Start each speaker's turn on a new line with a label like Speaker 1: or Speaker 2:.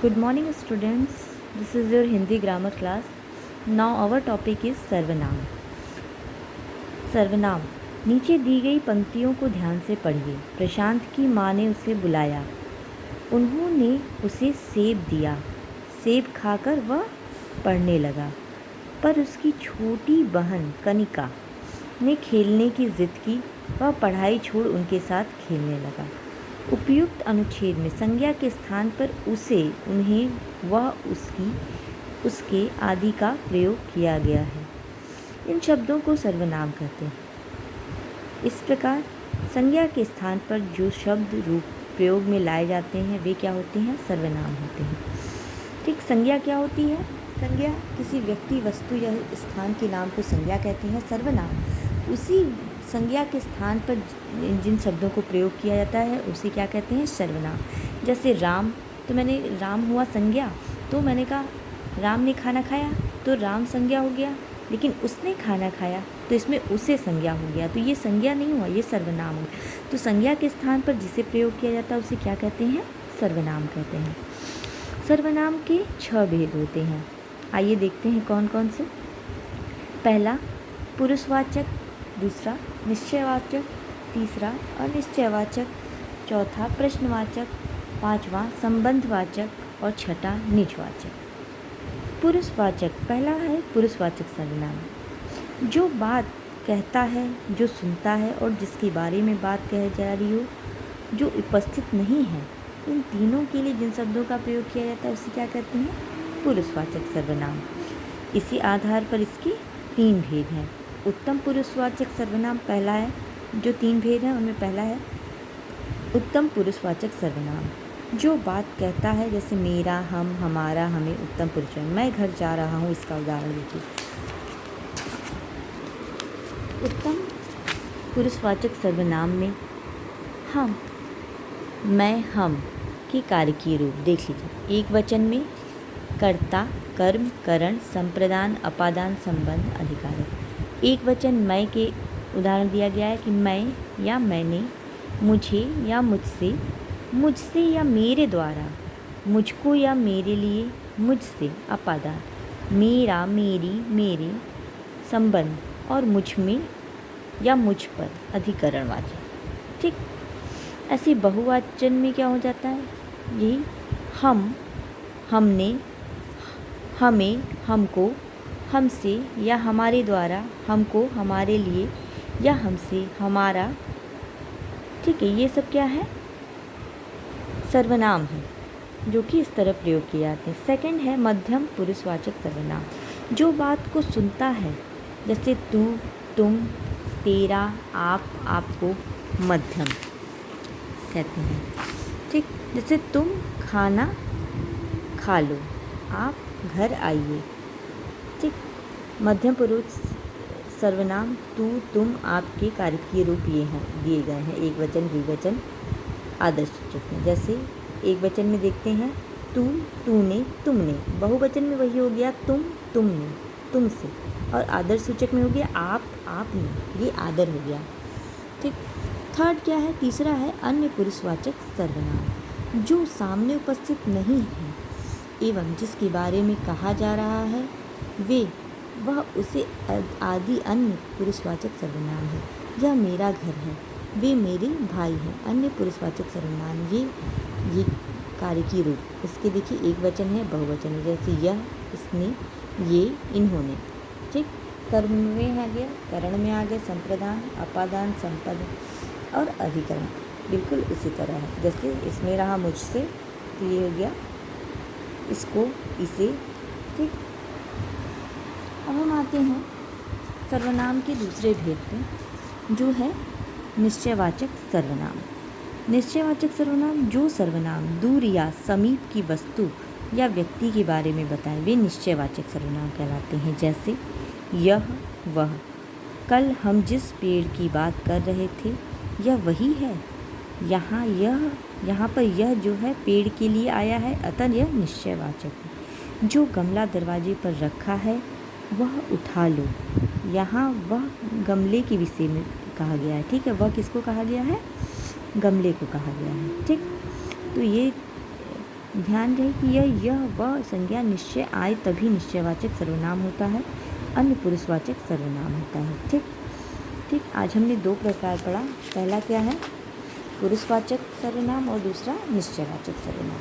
Speaker 1: Good morning students, this is your Hindi grammar class. Now our topic is सर्वनाम. सर्वनाम. नीचे दी गई पंक्तियों को ध्यान से पढ़िए. प्रशांत की माँ ने उसे बुलाया. उन्होंने उसे सेब दिया. सेब खाकर वह पढ़ने लगा, पर उसकी छोटी बहन कनिका ने खेलने की जिद की. वह पढ़ाई छोड़ उनके साथ खेलने लगा. उपयुक्त अनुच्छेद में संज्ञा के स्थान पर उसे, उन्हें, वह, उसकी, उसके आदि का प्रयोग किया गया है. इन शब्दों को सर्वनाम कहते हैं. इस प्रकार संज्ञा के स्थान पर जो शब्द रूप प्रयोग में लाए जाते हैं वे क्या होते हैं? सर्वनाम होते हैं. ठीक, संज्ञा क्या होती है? संज्ञा किसी व्यक्ति, वस्तु या स्थान के नाम को संज्ञा कहते हैं. सर्वनाम उसी संज्ञा के स्थान पर जिन शब्दों को प्रयोग किया जाता है उसे क्या कहते हैं? सर्वनाम. जैसे राम, तो मैंने राम हुआ संज्ञा, तो मैंने कहा राम ने खाना खाया, तो राम संज्ञा हो गया. लेकिन उसने खाना खाया तो इसमें उसे संज्ञा हो गया, तो ये संज्ञा नहीं हुआ, ये सर्वनाम हो गया. तो संज्ञा के स्थान पर जिसे प्रयोग किया जाता है उसे क्या कहते हैं? सर्वनाम कहते हैं. सर्वनाम के 6 भेद होते हैं. आइए देखते हैं कौन कौन से. पहला पुरुषवाचक, दूसरा निश्चयवाचक, तीसरा अनिश्चयवाचक, चौथा प्रश्नवाचक, पांचवा संबंधवाचक और छठा निजवाचक. पुरुषवाचक. पहला है पुरुषवाचक सर्वनाम. जो बात कहता है, जो सुनता है और जिसके बारे में बात कह जा रही हो, जो उपस्थित नहीं है, इन तीनों के लिए जिन शब्दों का प्रयोग किया जाता है उसे क्या कहते हैं? पुरुषवाचक सर्वनाम. इसी आधार पर इसके 3 भेद हैं. उत्तम पुरुषवाचक सर्वनाम पहला है. जो 3 भेद हैं उनमें पहला है उत्तम पुरुषवाचक सर्वनाम. जो बात कहता है, जैसे मेरा, हम, हमारा, हमें, उत्तम पुरुष. मैं घर जा रहा हूँ, इसका उदाहरण देखिए. उत्तम पुरुषवाचक सर्वनाम में हम, मैं, हम के कारकीय रूप देख लीजिए. एक वचन में कर्ता, कर्म, करण, संप्रदान, अपादान, संबंध, अधिकार. एक वचन मैं के उदाहरण दिया गया है कि मैं या मैंने, मुझे या मुझसे, मुझसे या मेरे द्वारा, मुझको या मेरे लिए, मुझसे. अपादान मेरा, मेरी, मेरे. संबंध और मुझ में या मुझ पर. अधिकरणवाचक. ठीक, ऐसे बहुवचन में क्या हो जाता है? यही हम, हमने, हमें, हमको, हमसे या हमारे द्वारा, हमको, हमारे लिए या हमसे, हमारा. ठीक है, ये सब क्या है? सर्वनाम है जो कि इस तरह प्रयोग किए जाते हैं. सेकंड है मध्यम पुरुषवाचक सर्वनाम. जो बात को सुनता है, जैसे तू, तुम, तेरा, आप, आपको. मध्यम कहते हैं. ठीक, जैसे तुम खाना खा लो, आप घर आइए. ठीक, मध्यम पुरुष सर्वनाम तू, तुम, आपके कारकीय रूप ये हैं, दिए गए हैं एक वचन, द्विवचन, आदर्श सूचक में. जैसे एक वचन में देखते हैं तू, तूने, तुमने. बहुवचन में वही हो गया तुम, तुमने, तुमसे. और आदर्श सूचक में हो गया आप, आपने. ये आदर हो गया. ठीक, थर्ड क्या है? तीसरा है अन्य पुरुषवाचक सर्वनाम. जो सामने उपस्थित नहीं है एवं जिसके बारे में कहा जा रहा है वे, वह, उसे आदि अन्य पुरुषवाचक सर्वनाम है. यह मेरा घर है, वे मेरे भाई हैं. अन्य पुरुषवाचक सर्वनाम ये कारकीय रूप. इसके देखिए एक वचन है, बहुवचन है. जैसे यह, इसने, ये, इन्होंने. ठीक, कर्म में आ गया, करण में आ गया, संप्रदान, अपादान, संपद और अधिकरण. बिल्कुल उसी तरह है. जैसे इसमें रहा मुझसे, तो ये हो गया इसको, इसे. ठीक, अब हम आते हैं सर्वनाम के दूसरे भेद पे, जो है निश्चयवाचक सर्वनाम. निश्चयवाचक सर्वनाम जो सर्वनाम दूर या समीप की वस्तु या व्यक्ति के बारे में बताएं वे निश्चयवाचक सर्वनाम कहलाते हैं. जैसे यह, वह. कल हम जिस पेड़ की बात कर रहे थे यह वही है. यहाँ पर यह जो है पेड़ के लिए आया है, अतः यह निश्चयवाचक है. जो गमला दरवाजे पर रखा है वह उठा लो. यहाँ वह गमले के विषय में कहा गया है. ठीक है, वह किसको कहा गया है? गमले को कहा गया है. ठीक, तो ये ध्यान रहे कि यह वह संज्ञा निश्चय आए तभी निश्चयवाचक सर्वनाम होता है, अन्य पुरुषवाचक सर्वनाम होता है। ठीक ठीक, आज हमने 2 प्रकार पढ़ा। पहला क्या है? पुरुषवाचक सर्वनाम और दूसरा निश्चयवाचक सर्वनाम।